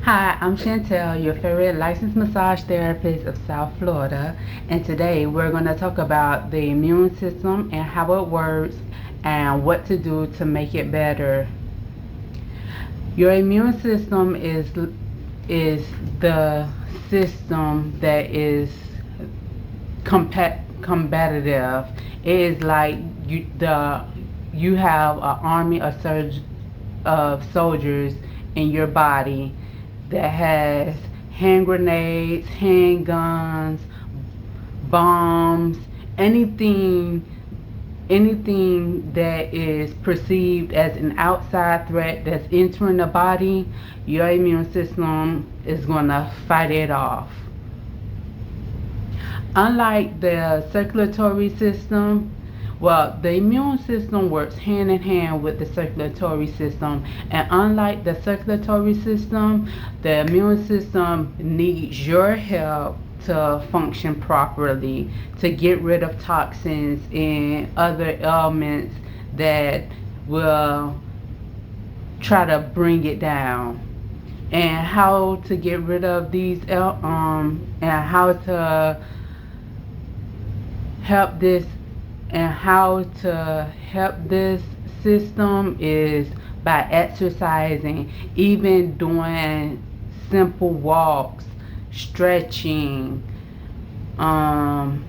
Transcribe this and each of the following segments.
Hi, I'm Chantel, your favorite licensed massage therapist of South Florida, and today we're going to talk about the immune system and how it works and what to do to make it better. Your immune system is the system that is combative. It is like you have an army of soldiers in your body that has hand grenades, handguns, bombs, anything anything that is perceived as an outside threat that's entering the body, your immune system is going to fight it off. Unlike the circulatory system, well, the immune system works hand in hand with the circulatory system, and unlike the circulatory system, the immune system needs your help to function properly, to get rid of toxins and other elements that will try to bring it down. And how to get rid of and help this how to help this system is by exercising, even doing simple walks, stretching, um,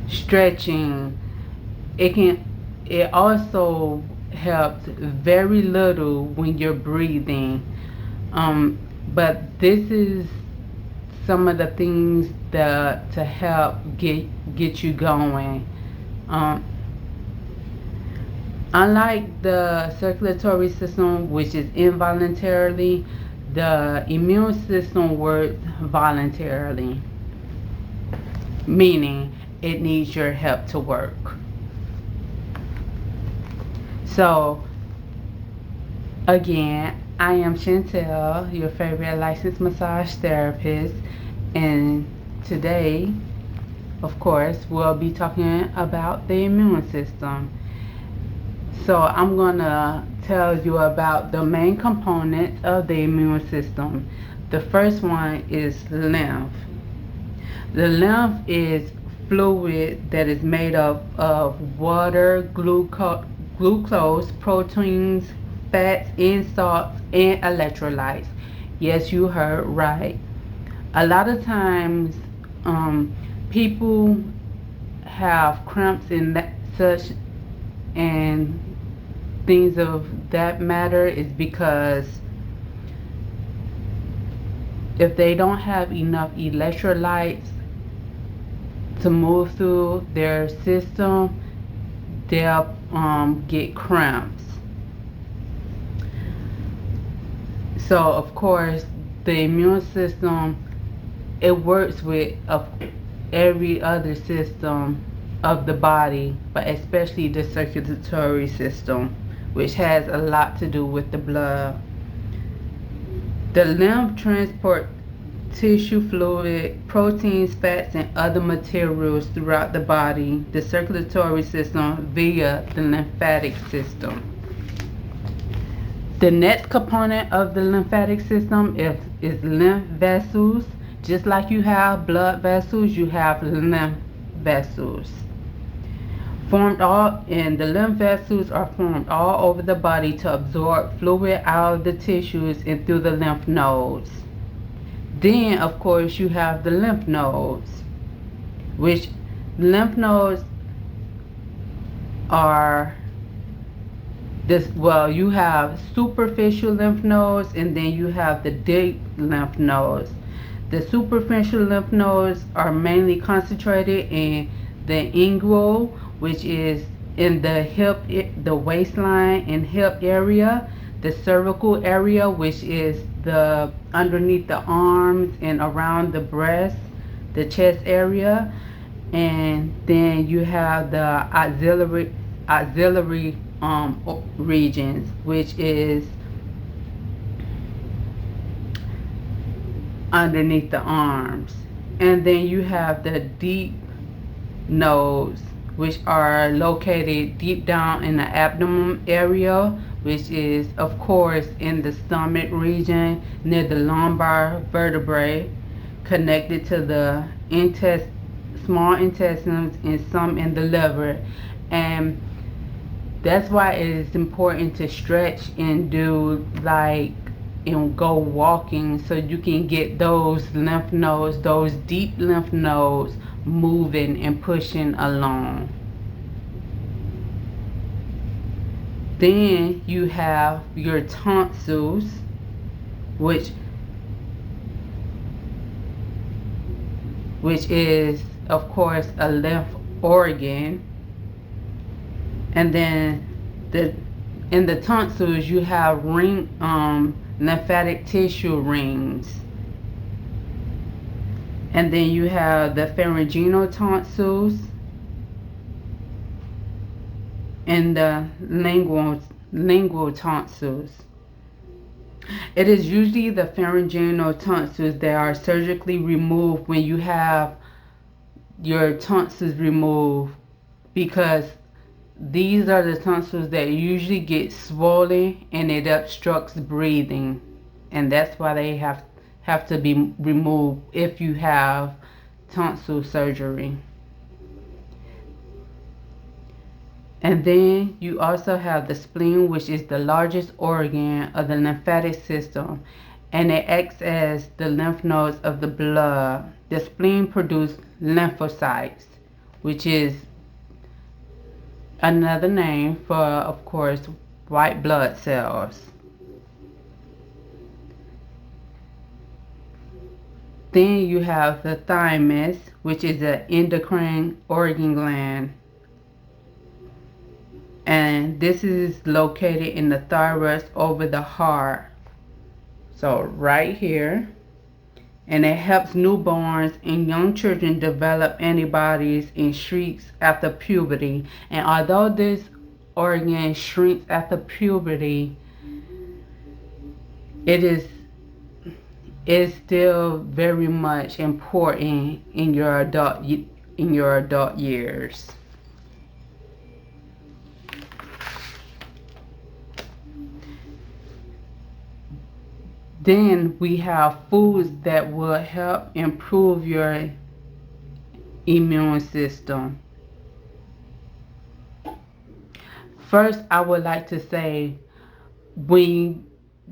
stretching. It also helps very little when you're breathing. But this is some of the things to help get you going. Um, Unlike the circulatory system, which is involuntarily, the immune system works voluntarily, meaning it needs your help to work. So, again, I am Chantel, your favorite licensed massage therapist, and today, of course, we'll be talking about the immune system. So I'm going to tell you about the main components of the immune system. The first one is lymph. The lymph is fluid that is made up of water, glucose, proteins, fats, and salts, and electrolytes. Yes, you heard right. A lot of times, people have cramps and such and things of that matter is because if they don't have enough electrolytes to move through their system, they'll get cramps. So of course, the immune system, it works with every other system of the body, but especially the circulatory system, which has a lot to do with the blood. The lymph transport tissue fluid, proteins, fats, and other materials throughout the body, the circulatory system, via the lymphatic system. The next component of the lymphatic system is lymph vessels. Just like you have blood vessels, you have lymph vessels. And the lymph vessels are formed all over the body to absorb fluid out of the tissues and through the lymph nodes. Then, of course, you have the lymph nodes, which lymph nodes are you have superficial lymph nodes, and then you have the deep lymph nodes. The superficial lymph nodes are mainly concentrated in the inguinal, which is in the waistline and hip area, the cervical area, which is the underneath the arms and around the breast, the chest area, and then you have the auxiliary regions, which is underneath the arms. And then you have the deep nodes, which are located deep down in the abdomen area, which is, of course, in the stomach region near the lumbar vertebrae, connected to the small intestines and some in the liver. And that's why it is important to stretch and do and go walking so you can get those lymph nodes, those deep lymph nodes moving and pushing along. Then you have your tonsils, which is, of course, a lymph organ. And then in the tonsils you have lymphatic tissue rings. And then you have the pharyngeal tonsils and the lingual tonsils. It is usually the pharyngeal tonsils that are surgically removed when you have your tonsils removed, because these are the tonsils that usually get swollen and it obstructs breathing, and that's why they have to be removed if you have tonsil surgery. And then you also have the spleen, which is the largest organ of the lymphatic system, and it acts as the lymph nodes of the blood. The spleen produces lymphocytes, which is another name for, of course, white blood cells. Then you have the thymus, which is an endocrine organ gland. And this is located in the thymus over the heart. So right here. And it helps newborns and young children develop antibodies and shrinks after puberty. And although this organ shrinks after puberty, it is still very much important in your adult years. Then we have foods that will help improve your immune system. First, I would like to say, when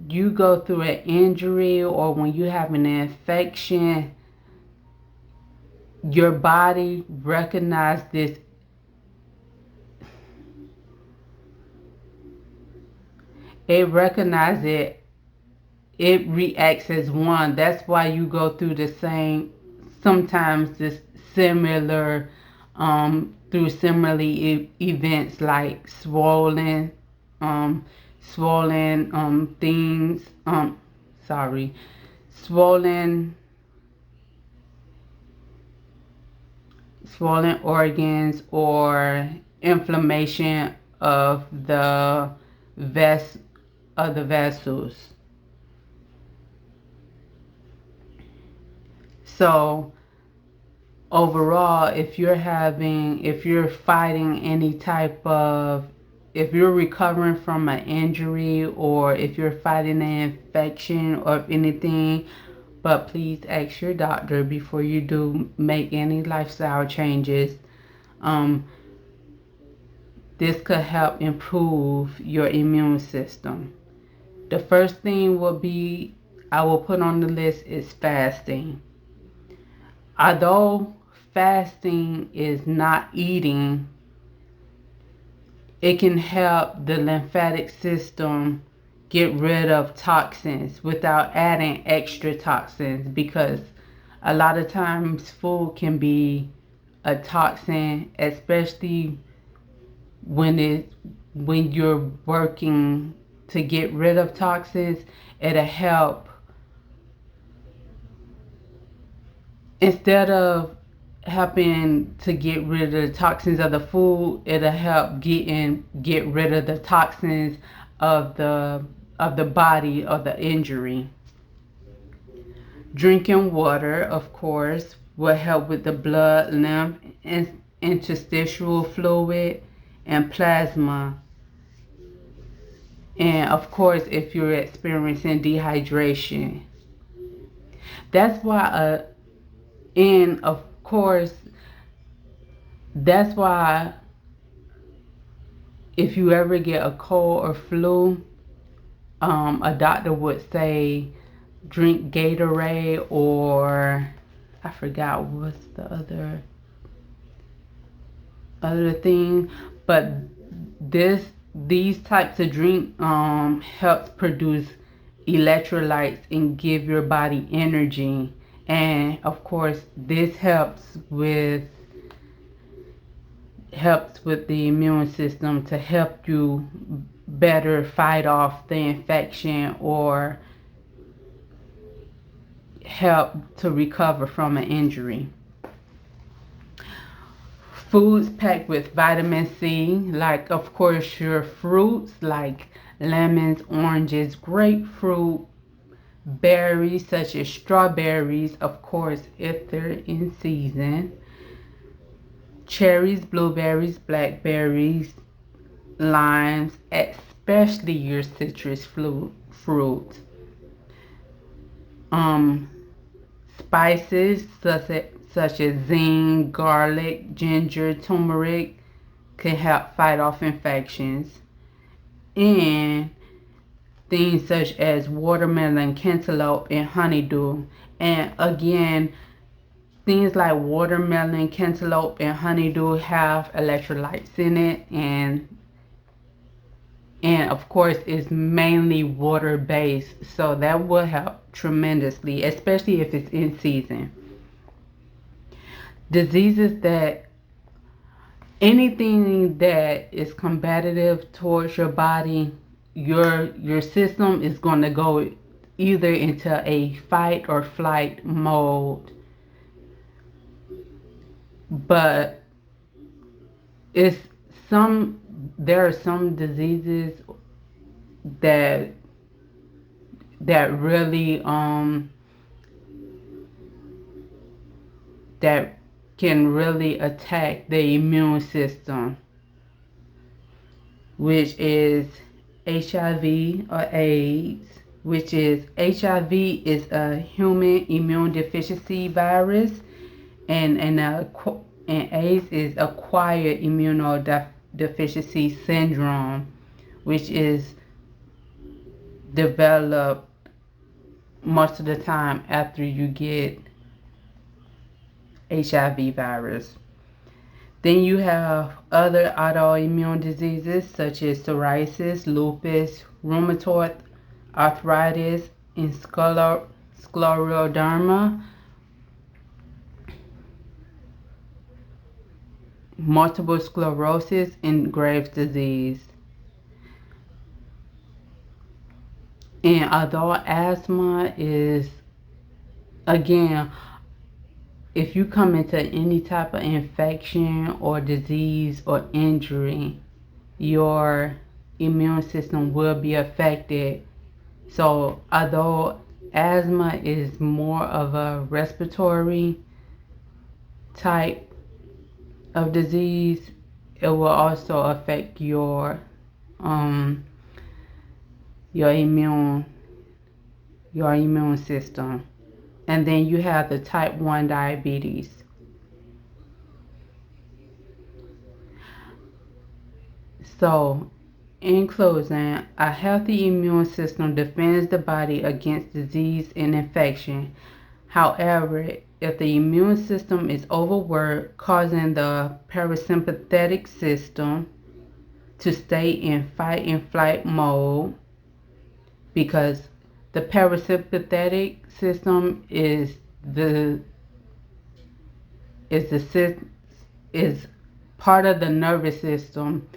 you go through an injury or when you have an infection, your body recognizes this. It recognizes it. It reacts as one. That's why you go through the same, sometimes this similar, through similarly events like swollen things, swollen organs or inflammation of the vessels. So overall, if you're fighting any type of, if you're recovering from an injury or if you're fighting an infection or anything, but please ask your doctor before you do make any lifestyle changes. This could help improve your immune system. The first thing I will put on the list is fasting. Although fasting is not eating, it can help the lymphatic system get rid of toxins without adding extra toxins, because a lot of times food can be a toxin, especially when you're working to get rid of toxins. It'll help. Instead of helping to get rid of the toxins of the food, it'll help get rid of the toxins of the body or the injury. Drinking water, of course, will help with the blood, lymph, interstitial fluid, and plasma. And of course, if you're experiencing dehydration, that's why, and of course, that's why if you ever get a cold or flu, a doctor would say drink Gatorade, or I forgot what's the other thing, but these types of drink helps produce electrolytes and give your body energy. And of course, this helps with the immune system to help you better fight off the infection or help to recover from an injury. Foods packed with vitamin C, like of course your fruits like lemons, oranges, grapefruit, berries such as strawberries, of course if they're in season, cherries, blueberries, blackberries, limes, especially your citrus fruits. Um, Spices such as zinc, garlic, ginger, turmeric can help fight off infections. And things such as watermelon, cantaloupe, and honeydew. And again, things like watermelon, cantaloupe, and honeydew have electrolytes in it, and of course it's mainly water based, so that will help tremendously, especially if it's in season. Diseases that anything that is combative towards your body, your system is going to go either into a fight or flight mode. But it's some there are some diseases that really that can really attack the immune system, which is HIV or AIDS, which is HIV is a human immune deficiency virus, and AIDS is acquired immunodeficiency syndrome, which is developed most of the time after you get HIV virus. Then you have other autoimmune diseases such as psoriasis, lupus, rheumatoid arthritis, and scleroderma, multiple sclerosis, and Graves' disease. And although asthma is, again, if you come into any type of infection or disease or injury, your immune system will be affected. So although asthma is more of a respiratory type of disease, it will also affect your immune system. And then you have the type 1 diabetes. So, in closing, a healthy immune system defends the body against disease and infection. However, if the immune system is overworked, causing the parasympathetic system to stay in fight and flight mode, because the parasympathetic system is part of the nervous system,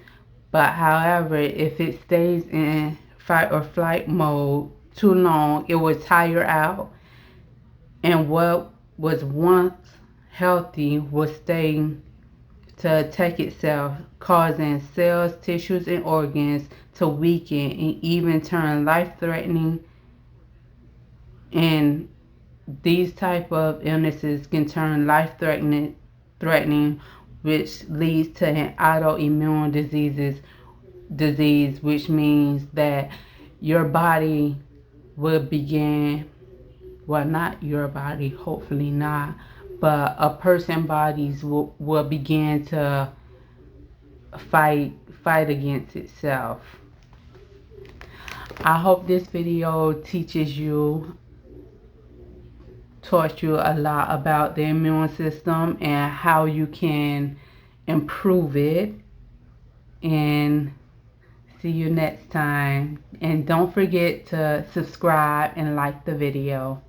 but however, if it stays in fight or flight mode too long, it will tire out, and what was once healthy will stay to attack itself, causing cells, tissues, and organs to weaken and even turn life-threatening. And these type of illnesses can turn life-threatening, which leads to autoimmune diseases, disease, which means that your body will begin, well, not your body, hopefully not, but a person's bodies will begin to fight against itself. I hope this video taught you a lot about the immune system and how you can improve it. And see you next time. And don't forget to subscribe and like the video.